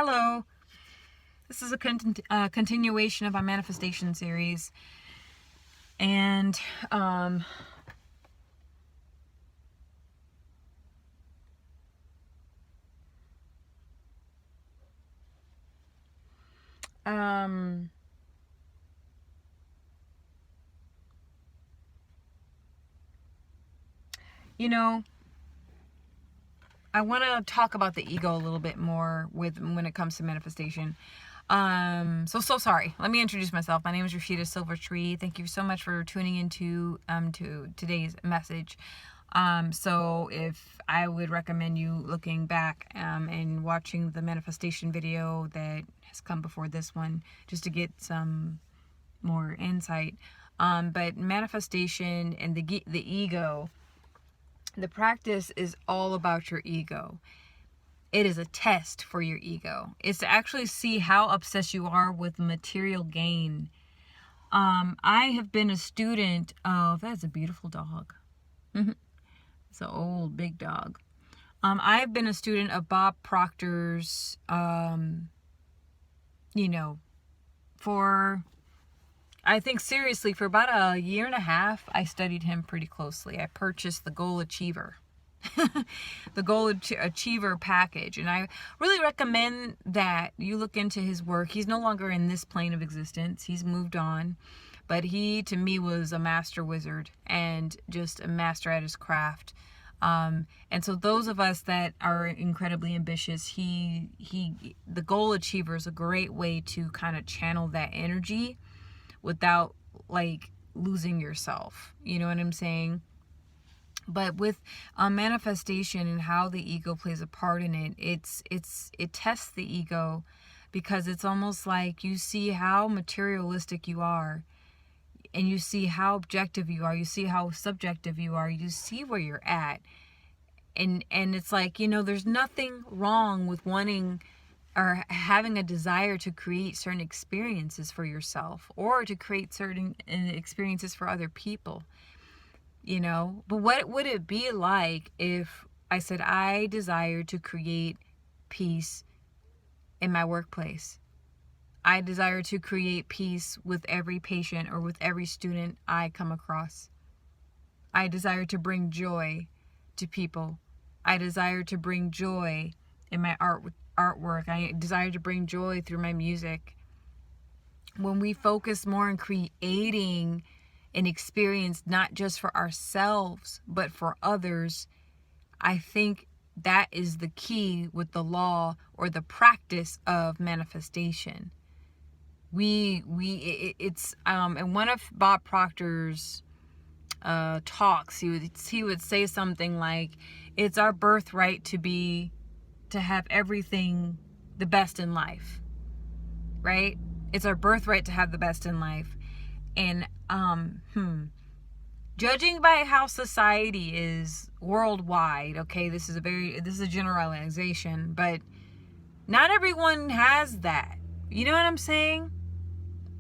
Hello. This is a continuation of our manifestation series. And, um, um, you know, I want to talk about the ego a little bit more when it comes to manifestation. So sorry. Let me introduce myself. My name is Rashida Silvertree. Thank you so much for tuning into to today's message. So if I would recommend you looking back and watching the manifestation video that has come before this one, just to get some more insight. But manifestation and the ego, the practice is all about your ego. It is a test for your ego. It's to actually see how obsessed you are with material gain. I have been a student of, that's a beautiful dog. It's an old big dog. I've been a student of Bob Proctor's, for, I think seriously, for about a year and a half, I studied him pretty closely. I purchased the Goal Achiever. The Goal Achiever package, and I really recommend that you look into his work. He's no longer in this plane of existence. He's moved on, but he to me was a master wizard and just a master at his craft. And so those of us that are incredibly ambitious, the Goal Achiever is a great way to kind of channel that energy without like losing yourself. You know what I'm saying? But with manifestation and how the ego plays a part in it, it tests the ego, because it's almost like you see how materialistic you are, and you see how objective you are, you see how subjective you are, you see where you're at, and it's like, there's nothing wrong with wanting or having a desire to create certain experiences for yourself, or to create certain experiences for other people. But what would it be like if I said I desire to create peace in my workplace? I desire to create peace with every patient or with every student I come across. I desire to bring joy to people. I desire to bring joy in my artwork. I desire to bring joy through my music. When we focus more on creating an experience not just for ourselves but for others, I think that is the key with the law or the practice of manifestation. It's in one of Bob Proctor's talks, he would say something like, it's our birthright to have everything the best in life, right? It's our birthright to have the best in life. And judging by how society is worldwide, okay, this is a generalization, but not everyone has that. You know what I'm saying?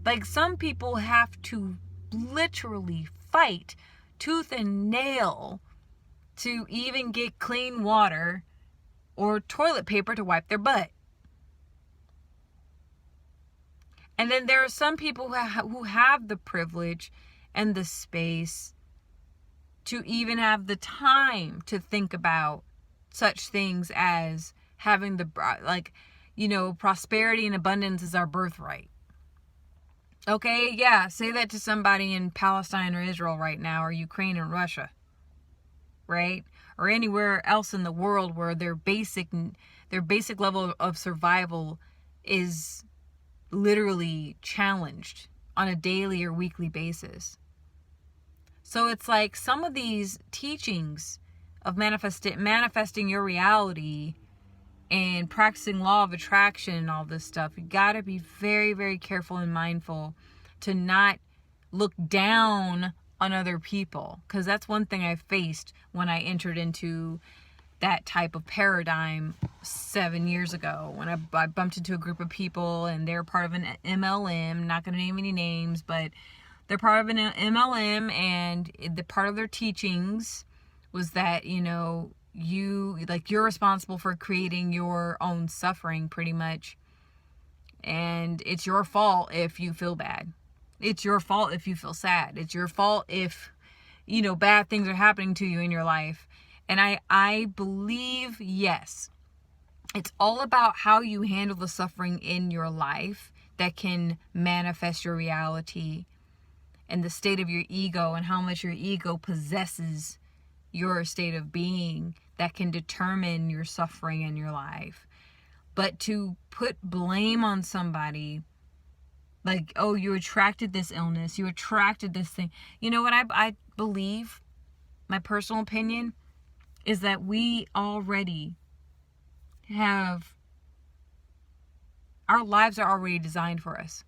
Like, some people have to literally fight tooth and nail to even get clean water or toilet paper to wipe their butt. And then there are some people who have the privilege and the space to even have the time to think about such things as having prosperity and abundance is our birthright. Okay, yeah, say that to somebody in Palestine or Israel right now, or Ukraine and Russia, right? Or anywhere else in the world where their basic level of survival is literally challenged on a daily or weekly basis. So it's like some of these teachings of manifesting your reality and practicing law of attraction and all this stuff, you got to be very, very careful and mindful to not look down on other people, because that's one thing I faced when I entered into that type of paradigm 7 years ago, when I bumped into a group of people and they're part of an MLM. Not going to name any names, but they're part of an MLM, and the part of their teachings was that, you're responsible for creating your own suffering pretty much. And it's your fault if you feel bad. It's your fault if you feel sad. It's your fault if, bad things are happening to you in your life. And I believe, yes, it's all about how you handle the suffering in your life that can manifest your reality, and the state of your ego and how much your ego possesses your state of being that can determine your suffering in your life. But to put blame on somebody, like, oh, you attracted this illness, you attracted this thing. You know what I believe, my personal opinion, is that we already have, our lives are already designed for us.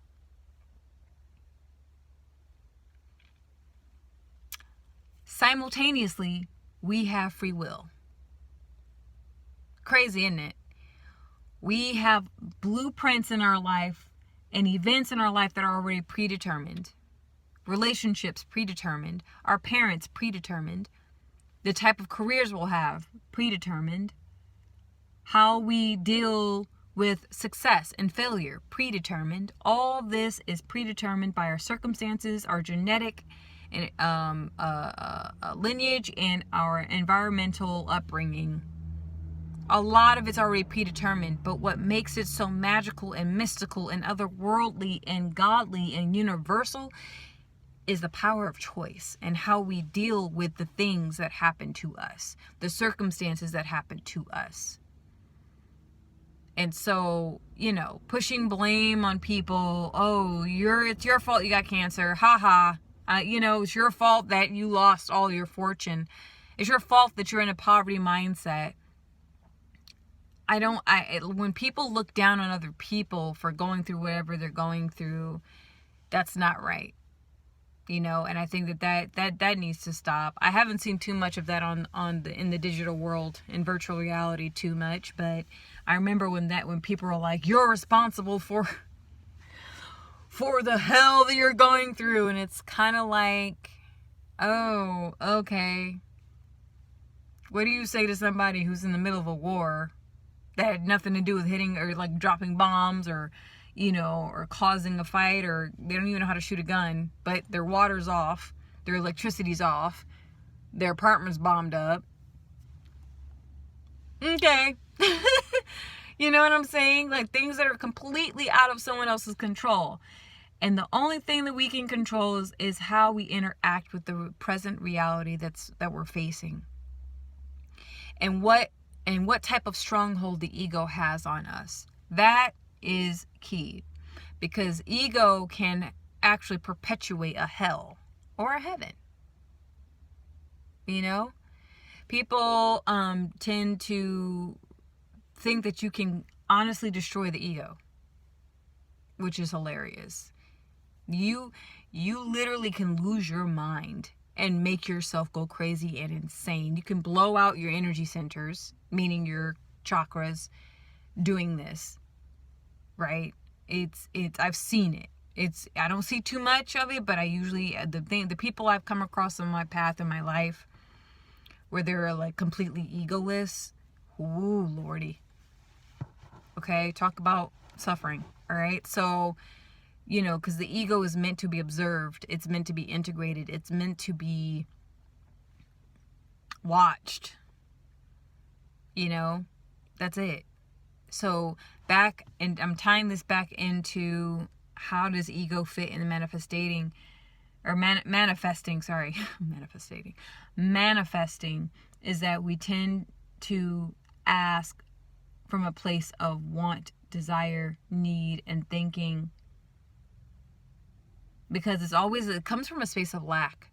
Simultaneously, we have free will. Crazy, isn't it? We have blueprints in our life and events in our life that are already predetermined. Relationships predetermined. Our parents predetermined. The type of careers we'll have predetermined. How we deal with success and failure predetermined. All this is predetermined by our circumstances, our genetic lineage, and our environmental upbringing. A lot of it's already predetermined, but what makes it so magical and mystical and otherworldly and godly and universal is the power of choice and how we deal with the things that happen to us, the circumstances that happen to us. And so, pushing blame on people, oh, it's your fault you got cancer, haha. It's your fault that you lost all your fortune. It's your fault that you're in a poverty mindset. When people look down on other people for going through whatever they're going through, that's not right. And I think that needs to stop. I haven't seen too much of that in the digital world, in virtual reality too much, but I remember when people were like, you're responsible for the hell that you're going through, and it's kind of like, oh, okay. What do you say to somebody who's in the middle of a war that had nothing to do with hitting or like dropping bombs or causing a fight, or they don't even know how to shoot a gun, but their water's off, their electricity's off, their apartment's bombed up? Okay. You know what I'm saying? Like, things that are completely out of someone else's control. And the only thing that we can control is how we interact with the present reality that we're facing. And what type of stronghold the ego has on us. That is key, because ego can actually perpetuate a hell or a heaven. People tend to think that you can honestly destroy the ego, which is hilarious. You literally can lose your mind and make yourself go crazy and insane. You can blow out your energy centers, meaning your chakras, doing this, right? I've seen it. I don't see too much of it, but I usually, the people I've come across on my path in my life where they're like completely egoless, ooh, Lordy. Okay, talk about suffering, all right? So, because the ego is meant to be observed. It's meant to be integrated. It's meant to be watched. That's it. So I'm tying this back into how does ego fit in the manifesting, Manifesting is that we tend to ask from a place of want, desire, need, and thinking, because it comes from a space of lack.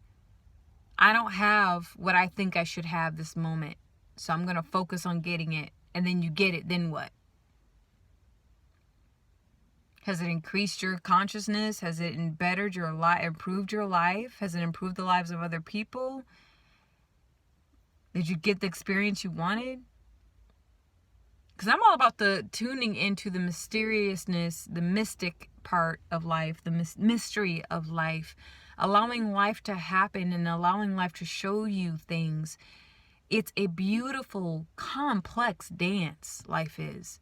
I don't have what I think I should have this moment, so I'm going to focus on getting it. And then you get it, then what? Has it increased your consciousness? Has it bettered your life, improved your life? Has it improved the lives of other people? Did you get the experience you wanted? Because I'm all about the tuning into the mysteriousness, the mystic part of life, the mystery of life, allowing life to happen and allowing life to show you things It's a beautiful, complex dance, life is.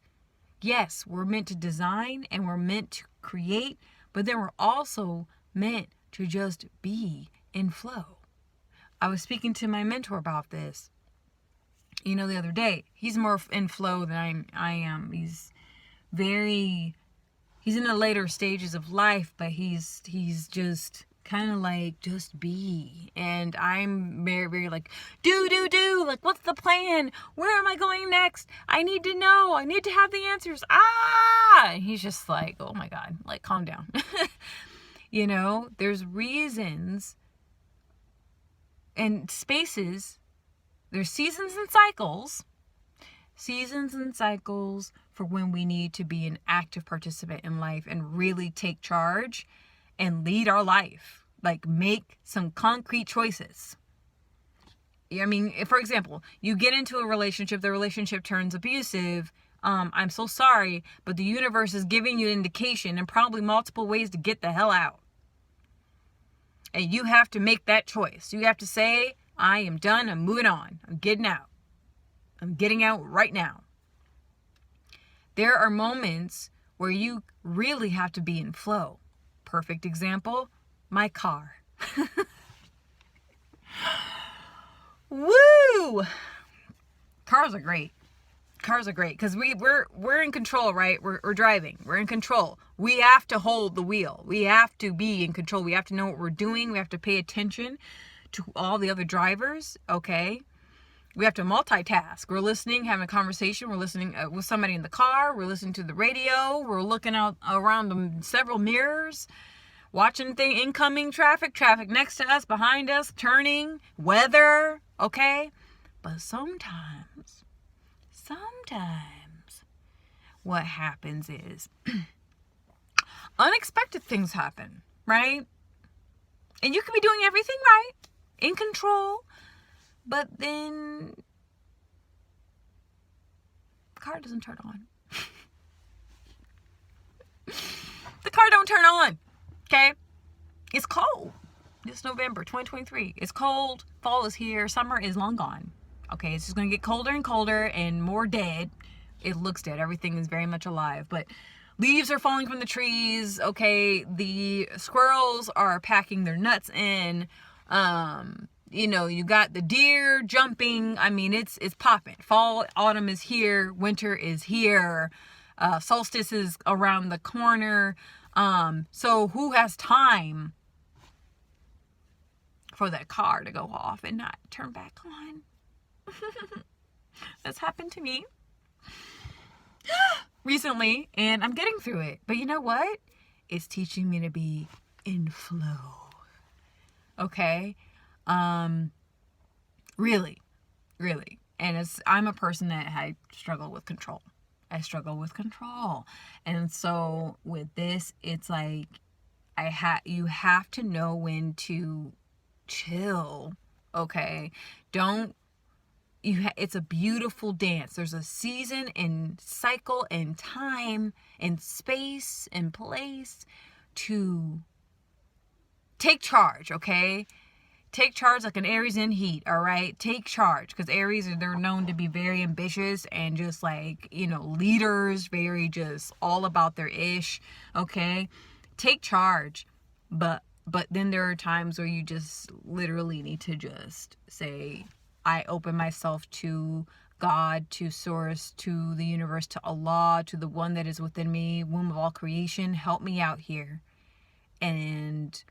Yes, we're meant to design and we're meant to create, but then we're also meant to just be in flow. I was speaking to my mentor about this, the other day. He's more in flow than I am. He's in the later stages of life, but he's just kind of like, just be. And I'm very, very like, do, like, what's the plan? Where am I going next? I need to know. I need to have the answers. And he's just like, oh my God, like, calm down. There's reasons and spaces. There's seasons and cycles for when we need to be an active participant in life and really take charge and lead our life. Like, make some concrete choices. I mean, for example, you get into a relationship, the relationship turns abusive. I'm so sorry, but the universe is giving you an indication and probably multiple ways to get the hell out. And you have to make that choice. You have to say, I am done. I'm moving on. I'm getting out. I'm getting out right now. There are moments where you really have to be in flow. Perfect example, my car. Woo! Cars are great because we're in control, right? We're driving. We're in control. We have to hold the wheel. We have to be in control. We have to know what we're doing. We have to pay attention to all the other drivers, okay? We have to multitask. We're listening, having a conversation. We're listening with somebody in the car. We're listening to the radio. We're looking out around several mirrors, watching incoming traffic next to us, behind us, turning, weather, okay? But sometimes what happens is unexpected things happen, right? And you can be doing everything right, in control, but then the car doesn't turn on. The car don't turn on, okay? It's cold. It's November 2023. It's cold. Fall is here. Summer is long gone. Okay, it's just going to get colder and colder and more dead. It looks dead. Everything is very much alive. But leaves are falling from the trees. Okay, the squirrels are packing their nuts in. You got the deer jumping. I mean, it's popping. Fall, autumn is here. Winter is here. Solstice is around the corner. So who has time for that car to go off and not turn back on? That's happened to me recently, and I'm getting through it. But you know what? It's teaching me to be in flow. Okay? Really. And I'm a person that I struggle with control. And so with this, it's like you have to know when to chill. Okay? It's a beautiful dance. There's a season and cycle and time and space and place to take charge, okay? Take charge like an Aries in heat, all right? Take charge, because Aries, they're known to be very ambitious and just like, leaders, very just all about their ish, okay? Take charge, but then there are times where you just literally need to just say, I open myself to God, to Source, to the universe, to Allah, to the one that is within me, womb of all creation. Help me out here. And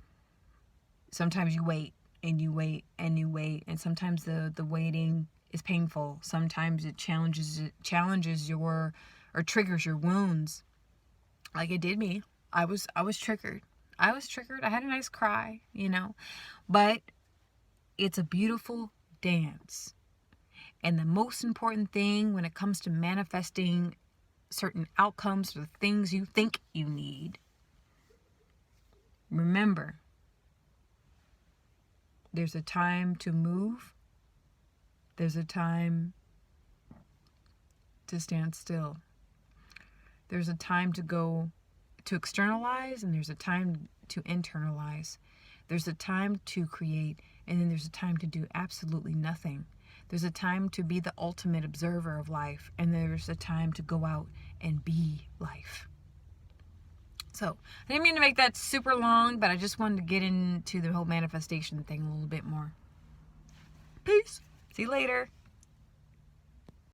sometimes you wait and you wait and you wait. And sometimes the waiting is painful. Sometimes it challenges your, or triggers your wounds. Like it did me. I was triggered. I had a nice cry, but it's a beautiful dance. And the most important thing when it comes to manifesting certain outcomes or things you think you need, remember, there's a time to move. There's a time to stand still. There's a time to go to externalize, and there's a time to internalize. There's a time to create, and then there's a time to do absolutely nothing. There's a time to be the ultimate observer of life, and there's a time to go out and be life. So, I didn't mean to make that super long, but I just wanted to get into the whole manifestation thing a little bit more. Peace. See you later.